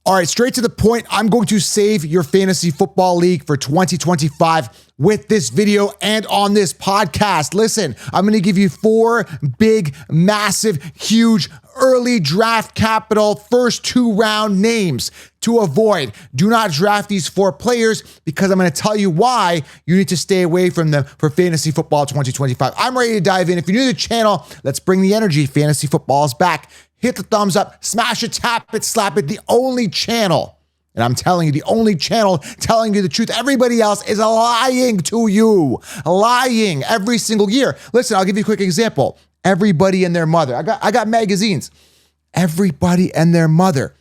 All right, straight to the point. I'm going to save your fantasy football league for 2025 with this video and on this podcast. Listen, I'm going to give you 4 big, massive, huge, early draft capital, first 2-round names to avoid. Do not draft these 4 players because I'm going to tell you why you need to stay away from them for fantasy football 2025. I'm ready to dive in. If you're new to the channel, let's bring the energy. Fantasy football is back. Hit the thumbs up, smash it, tap it, slap it. The only channel, and I'm telling you, the only channel telling you the truth. Everybody else is lying to you. Lying every single year. Listen, I'll give you a quick example. Everybody and their mother. I got magazines. Everybody and their mother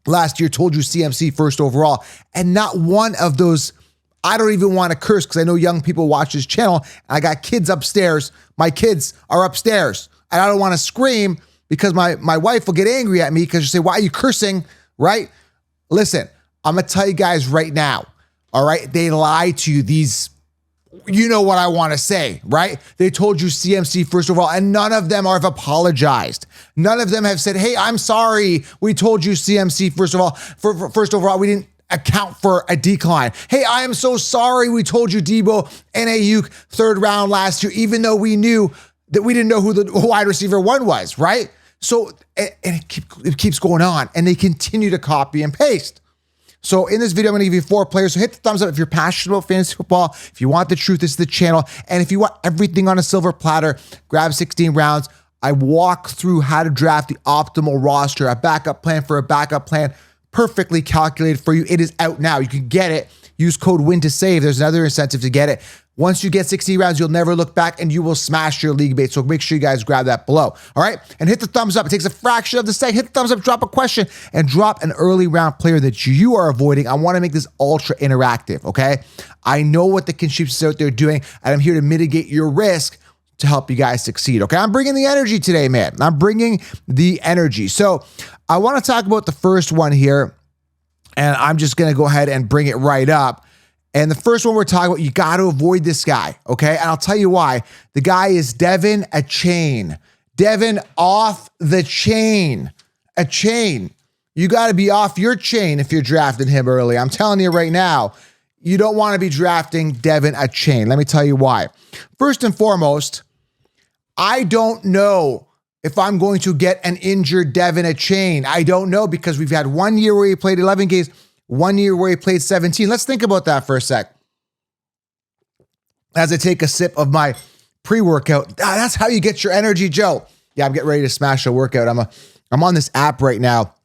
last year told you CMC first overall, and not one of those. I don't even want to curse because I know young people watch this channel. I got kids upstairs. My kids are upstairs, and I don't want to scream because my wife will get angry at me because she'll say, why are you cursing, right? Listen, I'm going to tell you guys right now, all right? They lied to you, these, you know what I want to say, right? They told you CMC first overall, and none of them have apologized. None of them have said, hey, I'm sorry, we told you CMC first of all, first overall, we didn't account for a decline. Hey, I am so sorry, we told you Debo and Ayuk third round last year, even though we knew that we didn't know who the wide receiver 1 was, right? So it keeps going on, and they continue to copy and paste. So in this video, I'm going to give you 4 players. So hit the thumbs up if you're passionate about fantasy football. If you want the truth, this is the channel. And if you want everything on a silver platter, grab 16 rounds. I walk through how to draft the optimal roster, a backup plan for a backup plan, perfectly calculated for you. It is out now. You can get it. Use code WIN to save. There's another incentive to get it. Once you get 60 rounds, you'll never look back and you will smash your league bait. So make sure you guys grab that below. All right. And hit the thumbs up. It takes a fraction of the second. Hit the thumbs up, drop a question, and drop an early round player that you are avoiding. I want to make this ultra interactive. Okay. I know what the contributors out there are doing, and I'm here to mitigate your risk to help you guys succeed. Okay. I'm bringing the energy today, man. I'm bringing the energy. So I want to talk about the first one here, and I'm just going to go ahead and bring it right up. And the first one we're talking about, you got to avoid this guy, okay? And I'll tell you why. The guy is Devin a chain. Devin off the chain. A chain. You got to be off your chain if you're drafting him early. I'm telling you right now, you don't want to be drafting Devin a chain. Let me tell you why. First and foremost, I don't know if I'm going to get an injured Devin a chain. I don't know, because we've had 1 year where he played 11 games, 1 year where he played 17. Let's think about that for a sec. As I take a sip of my pre-workout. That's how you get your energy, Joe. Yeah, I'm getting ready to smash a workout. I'm on this app right now,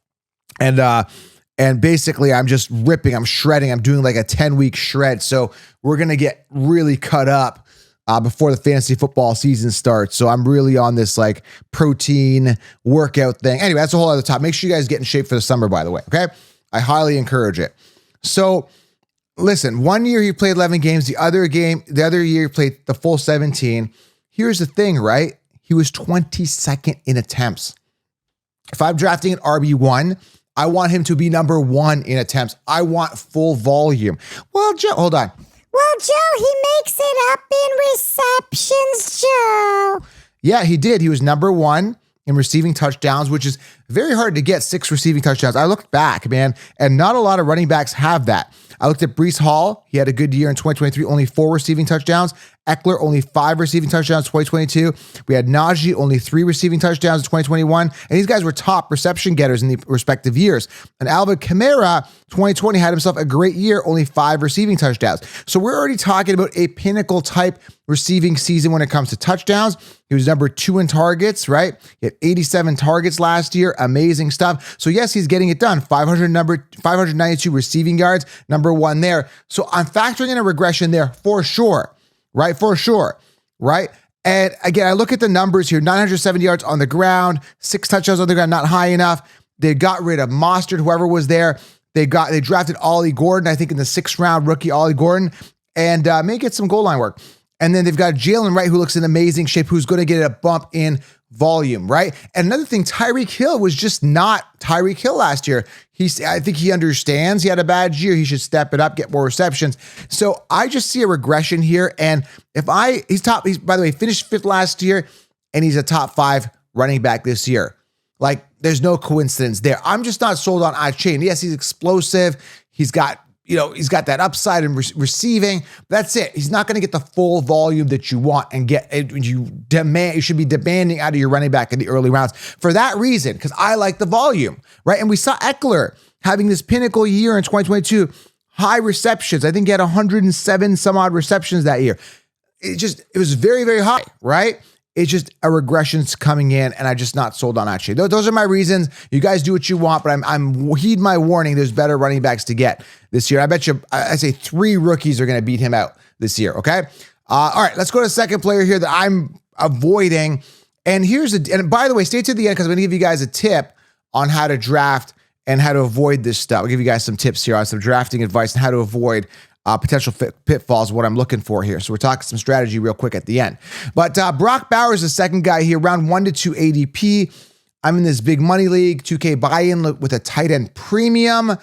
and basically I'm just ripping, I'm shredding. I'm doing like a 10-week shred. So we're going to get really cut up before the fantasy football season starts. So I'm really on this like protein workout thing. Anyway, that's a whole other topic. Make sure you guys get in shape for the summer, by the way. Okay. I highly encourage it. So listen, 1 year he played 11 games. The other year he played the full 17. Here's the thing, right? He was 22nd in attempts. If I'm drafting an RB1, I want him to be number 1 in attempts. I want full volume. Well, Joe, hold on. Well, Joe, he makes it up in receptions, Joe. Yeah, he did. He was number 1 in receiving touchdowns, which is very hard to get, 6 receiving touchdowns. I looked back, man, and not a lot of running backs have that. I looked at Breece Hall. He had a good year in 2023, only 4 receiving touchdowns. Eckler, only 5 receiving touchdowns in 2022. We had Najee, only 3 receiving touchdowns in 2021. And these guys were top reception getters in the respective years. And Alvin Kamara, 2020, had himself a great year, only 5 receiving touchdowns. So we're already talking about a pinnacle type receiving season when it comes to touchdowns. He was number 2 in targets, right? He had 87 targets last year. Amazing stuff. So yes, he's getting it done. 592 receiving yards, number 1 there. So I'm factoring in a regression there for sure, right? For sure, right? And again, I look at the numbers here, 970 yards on the ground, 6 touchdowns on the ground, not high enough. They got rid of Mostert, whoever was there. They drafted Ollie Gordon, I think in the 6th round, rookie Ollie Gordon, and may get some goal line work. And then they've got Jalen Wright, who looks in amazing shape, who's going to get a bump in volume, right? And another thing, Tyreek Hill was just not Tyreek Hill last year. I think he understands he had a bad year. He should step it up, get more receptions. So I just see a regression here. And he's by the way, finished 5th last year, and he's a top 5 running back this year. Like, there's no coincidence there. I'm just not sold on Chain. Yes, he's explosive. He's got that upside in receiving. That's it. He's not going to get the full volume that you want and you should be demanding out of your running back in the early rounds for that reason, because I like the volume, right? And we saw Eckler having this pinnacle year in 2022, high receptions. I think he had 107 some odd receptions that year. It was very, very high, right? It's just a regression's coming in, and I'm just not sold on that shit. Those are my reasons. You guys do what you want, but I'm heed my warning. There's better running backs to get this year. I bet you, I say 3 rookies are going to beat him out this year. Okay. All right, let's go to the second player here that I'm avoiding. And and by the way, stay to the end because I'm going to give you guys a tip on how to draft and how to avoid this stuff. I'll give you guys some tips here on some drafting advice and how to avoid potential pitfalls, what I'm looking for here. So we're talking some strategy real quick at the end. But Brock Bowers, the second guy here, round 1 to 2 ADP. I'm in this big money league, 2K buy-in with a tight end premium.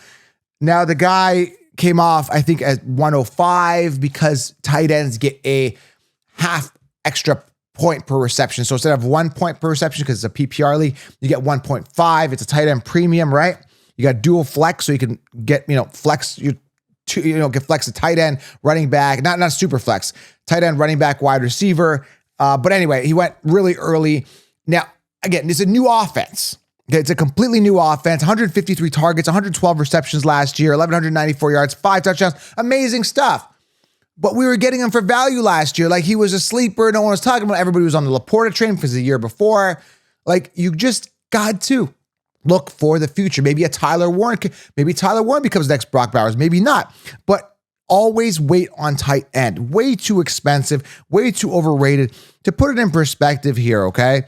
Now the guy came off, I think, at 105 because tight ends get a half extra point per reception. So instead of 1 point per reception, because it's a PPR league, you get 1.5. It's a tight end premium, right? You got dual flex, so you can get, flex your get flex a tight end, running back, not super flex, tight end, running back, wide receiver. But anyway, he went really early. Now, again, it's a new offense. Okay, it's a completely new offense. 153 targets, 112 receptions last year, 1,194 yards, 5 touchdowns. Amazing stuff. But we were getting him for value last year. Like, he was a sleeper. No one was talking about. Everybody was on the Laporta train because the year before. Like, you just got to look for the future. Maybe a Tyler Warren. Maybe Tyler Warren becomes the next Brock Bowers. Maybe not. But always wait on tight end. Way too expensive. Way too overrated. To put it in perspective here, okay?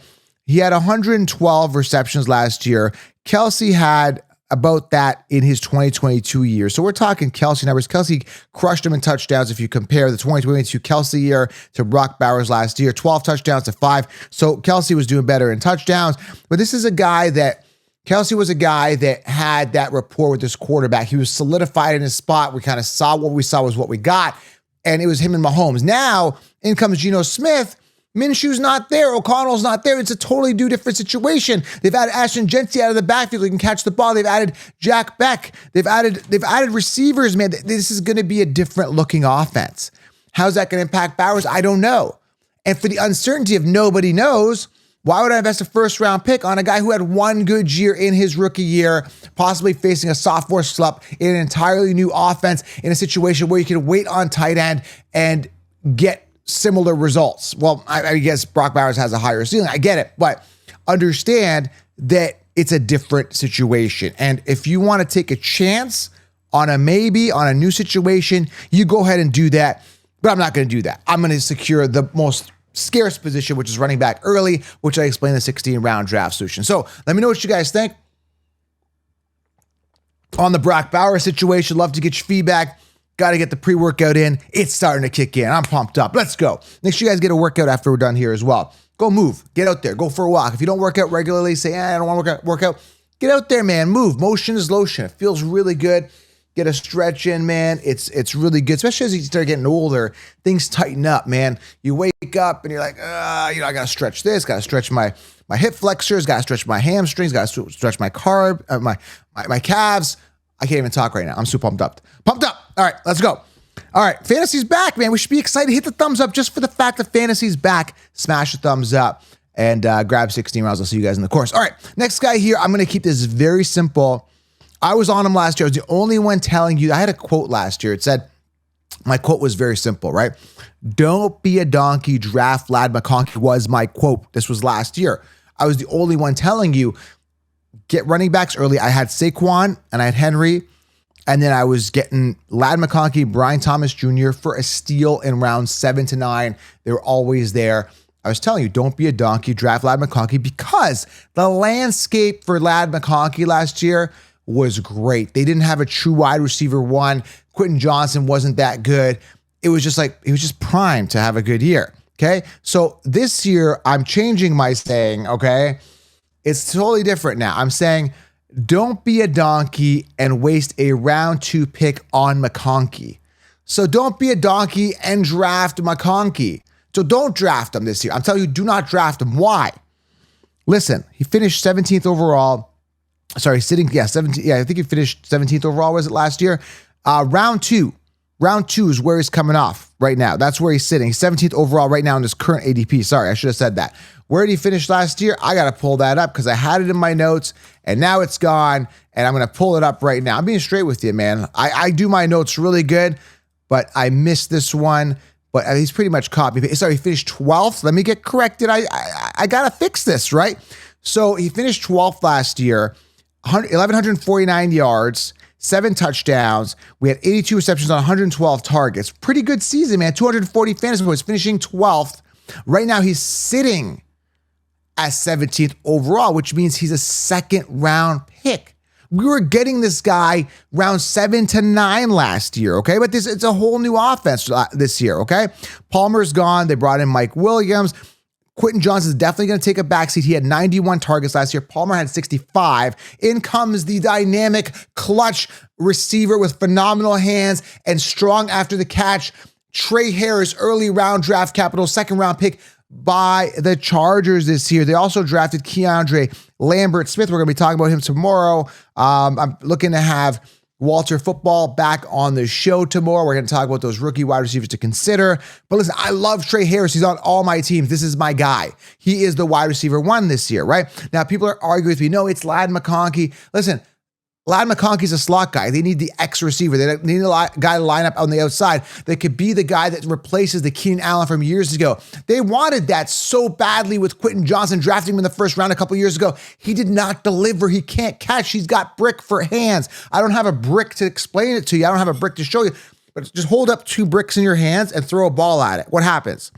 He had 112 receptions last year. Kelsey had about that in his 2022 year. So we're talking Kelsey numbers. Kelsey crushed him in touchdowns if you compare the 2022 Kelsey year to Brock Bowers last year. 12 touchdowns to 5. So Kelsey was doing better in touchdowns. But this is a guy that Kelsey was a guy that had that rapport with his quarterback. He was solidified in his spot. We kind of saw what we saw was what we got. And it was him and Mahomes. Now, in comes Geno Smith. Minshew's not there. O'Connell's not there. It's a totally different situation. They've added Ashton Genty out of the backfield. He can catch the ball. They've added Jack Beck. They've added receivers, man. This is going to be a different looking offense. How's that going to impact Bowers? I don't know. And for the uncertainty of nobody knows, why would I invest a first round pick on a guy who had one good year in his rookie year, possibly facing a sophomore slump in an entirely new offense in a situation where you can wait on tight end and get similar results? Well, I guess Brock Bowers has a higher ceiling. I get it, but understand that it's a different situation. And if you want to take a chance on a maybe, on a new situation, you go ahead and do that. But I'm not going to do that. I'm going to secure the most scarce position, which is running back early, which I explained the 16-round draft solution. So let me know what you guys think on the Brock Bowers situation. Love to get your feedback. Got to get the pre-workout in. It's starting to kick in. I'm pumped up. Let's go. Make sure you guys get a workout after we're done here as well. Go move. Get out there. Go for a walk. If you don't work out regularly, say, I don't want to work out. Get out there, man. Move. Motion is lotion. It feels really good. Get a stretch in, man. It's really good, especially as you start getting older. Things tighten up, man. You wake up and you're like, I got to stretch this. Got to stretch my hip flexors. Got to stretch my hamstrings. Got to stretch my my calves. I can't even talk right now. I'm super pumped up. Pumped up. All right, let's go. All right, fantasy's back, man. We should be excited. Hit the thumbs up just for the fact that fantasy's back. Smash the thumbs up and grab 16 rounds. I'll see you guys in the course. All right, next guy here. I'm going to keep this very simple. I was on him last year. I was the only one telling you. I had a quote last year. It said, my quote was very simple, right? Don't be a donkey, draft Lad McConkey was my quote. This was last year. I was the only one telling you, get running backs early. I had Saquon and I had Henry. And then I was getting Lad McConkey, Brian Thomas Jr. for a steal in rounds 7 to 9. They were always there. I was telling you, don't be a donkey, draft Lad McConkey, because the landscape for Lad McConkey last year was great. They didn't have a true wide receiver one. Quentin Johnson wasn't that good. It was just like, he was just primed to have a good year. Okay. So this year I'm changing my saying. Okay. It's totally different now. I'm saying, don't be a donkey and waste a round 2 pick on McConkey. So don't be a donkey and draft McConkey. So don't draft him this year. I'm telling you, do not draft him. Why? Listen, he finished 17th overall. Sorry, sitting, 17th. Yeah, I think he finished 17th overall, was it last year? Round two is where he's coming off right now. That's where he's sitting. He's 17th overall right now in his current ADP. Sorry, I should have said that. Where did he finish last year? I got to pull that up because I had it in my notes and now it's gone and I'm going to pull it up right now. I'm being straight with you, man. I do my notes really good, but I missed this one. But he's pretty much copy. Sorry, he finished 12th. Let me get corrected. I got to fix this, right? So he finished 12th last year, 1,149 yards, 7 touchdowns. We had 82 receptions on 112 targets. Pretty good season, man. 240 fantasy points, finishing 12th. Right now, he's sitting at 17th overall, which means he's a second round pick. We were getting this guy round 7 to 9 last year, okay? But it's a whole new offense this year, okay? Palmer's gone. They brought in Mike Williams. Quentin Johnson's definitely going to take a backseat. He had 91 targets last year. Palmer had 65. In comes the dynamic clutch receiver with phenomenal hands and strong after the catch. Trey Harris, early round draft capital, second round pick by the Chargers this year. They also drafted Keandre Lambert-Smith. We're going to be talking about him tomorrow. I'm looking to have Walter Football back on the show tomorrow. We're going to talk about those rookie wide receivers to consider. But listen, I love Trey Harris. He's on all my teams. This is my guy. He is the wide receiver 1 this year, right? Now, people are arguing with me. No, it's Ladd McConkey. Listen, Ladd McConkey's a slot guy. They need the X receiver. They need a guy to line up on the outside that could be the guy that replaces the Keenan Allen from years ago. They wanted that so badly with Quentin Johnson, drafting him in the first round a couple years ago. He did not deliver. He can't catch. He's got brick for hands. I don't have a brick to explain it to you. I don't have a brick to show you. But just hold up 2 bricks in your hands and throw a ball at it. What happens?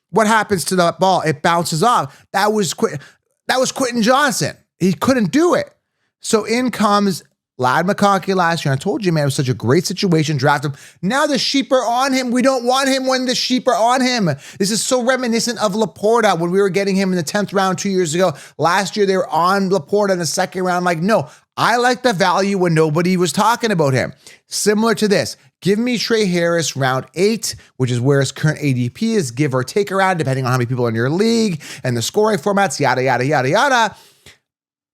What happens to that ball? It bounces off. That was Quentin Johnson. He couldn't do it. So in comes Ladd McConkey last year. I told you, man, it was such a great situation. Draft him. Now the sheep are on him. We don't want him when the sheep are on him. This is so reminiscent of Laporta when we were getting him in the 10th round 2 years ago. Last year, they were on Laporta in the second round. Like, no, I like the value when nobody was talking about him. Similar to this. Give me Trey Harris round 8, which is where his current ADP is, give or take around, depending on how many people are in your league and the scoring formats, yada, yada, yada, yada.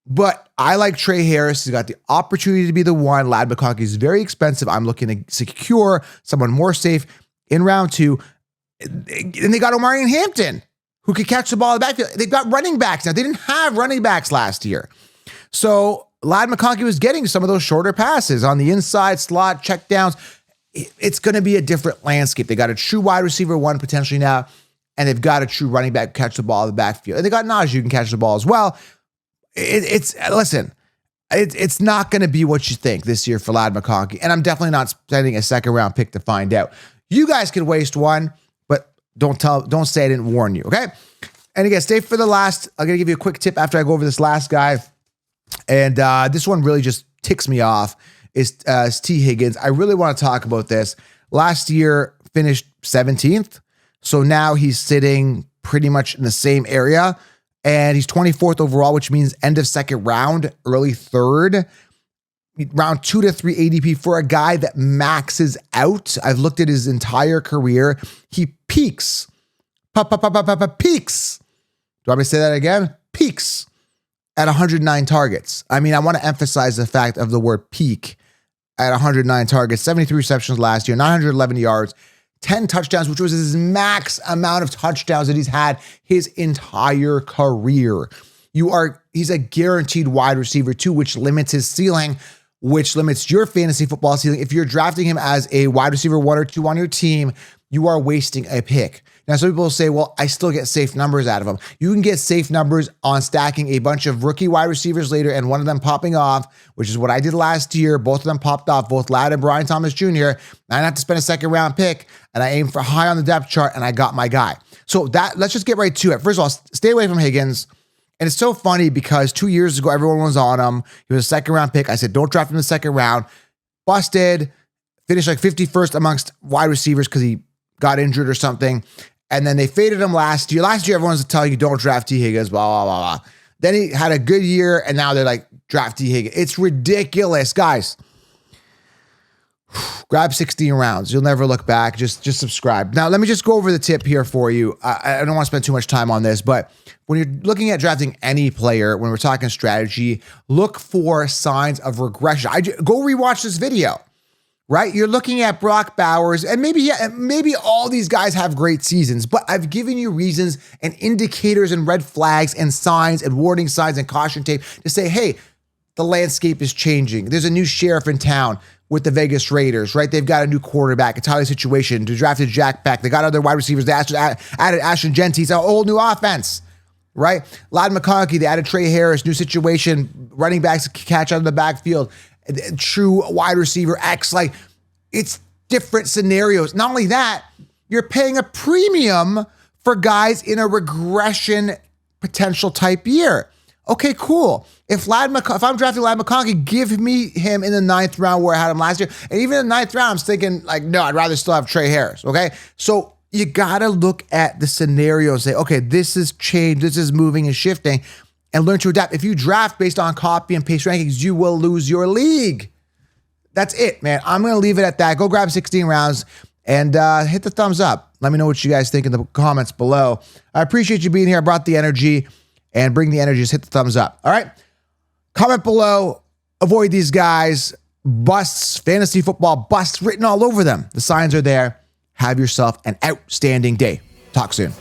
But I like Trey Harris. He's got the opportunity to be the one. Ladd McConkey is very expensive. I'm looking to secure someone more safe in round 2. And they got Omarion Hampton, who could catch the ball in the backfield. They've got running backs now. They didn't have running backs last year. So Ladd McConkey was getting some of those shorter passes on the inside, slot, check downs. It's going to be a different landscape. They got a true wide receiver 1 potentially now, and they've got a true running back catch the ball in the backfield. And they got Najee who can catch the ball as well. It's not going to be what you think this year for Ladd McConkey, and I'm definitely not spending a second round pick to find out. You guys can waste one, but don't say I didn't warn you, okay? And again, stay for the last. I'm going to give you a quick tip after I go over this last guy, and this one really just ticks me off. Is T. Higgins. I really want to talk about this. Last year finished 17th, so now he's sitting pretty much in the same area. And he's 24th overall, which means end of second round, early third, round 2 to 3 ADP for a guy that maxes out. I've looked at his entire career. He peaks. Peaks. Do you want me to say that again? Peaks at 109 targets. I mean, I want to emphasize the fact of the word peak at 109 targets, 73 receptions last year, 911 yards, 10 touchdowns, which was his max amount of touchdowns that he's had his entire career. He's a guaranteed wide receiver too, which limits his ceiling, which limits your fantasy football ceiling. If you're drafting him as a wide receiver 1 or 2 on your team, you are wasting a pick. Now, some people say, well, I still get safe numbers out of him. You can get safe numbers on stacking a bunch of rookie wide receivers later and one of them popping off, which is what I did last year. Both of them popped off, both Ladd and Brian Thomas Jr. I didn't have to spend a second round pick, and I aimed for high on the depth chart, and I got my guy. So let's just get right to it. First of all, stay away from Higgins. And it's so funny because 2 years ago, everyone was on him. He was a second round pick. I said, don't draft him in the second round. Busted, finished like 51st amongst wide receivers because he got injured or something. And then they faded him last year. Last year, everyone's telling you don't draft T. Higgins, blah, blah, blah, blah. Then he had a good year, and now they're like, draft T. Higgins. It's ridiculous, guys. Grab 16 rounds. You'll never look back. Just subscribe. Now, let me just go over the tip here for you. I don't want to spend too much time on this, but when you're looking at drafting any player, when we're talking strategy, look for signs of regression. Go rewatch this video, right? You're looking at Brock Bowers, and maybe all these guys have great seasons, but I've given you reasons and indicators and red flags and signs and warning signs and caution tape to say, hey, the landscape is changing. There's a new sheriff in town with the Vegas Raiders, right? They've got a new quarterback, a entirely situation. They drafted Jack Beck. They got other wide receivers. They added Ashton Genty. It's a whole new offense, right? Ladd McConkey, they added Trey Harris, new situation. Running backs catch out of the backfield. True wide receiver X. Like, it's different scenarios. Not only that, you're paying a premium for guys in a regression potential type year. Okay, cool. If I'm drafting Ladd McConkey, give me him in the 9th round where I had him last year. And even in the 9th round, I'm thinking like, no, I'd rather still have Trey Harris. Okay. So you got to look at the scenario and say, okay, this is changed. This is moving and shifting, and learn to adapt. If you draft based on copy and paste rankings, you will lose your league. That's it, man. I'm going to leave it at that. Go grab 16 rounds and hit the thumbs up. Let me know what you guys think in the comments below. I appreciate you being here. I brought the energy. And bring the energy, just hit the thumbs up. All right? Comment below. Avoid these guys. Busts, fantasy football busts written all over them. The signs are there. Have yourself an outstanding day. Talk soon.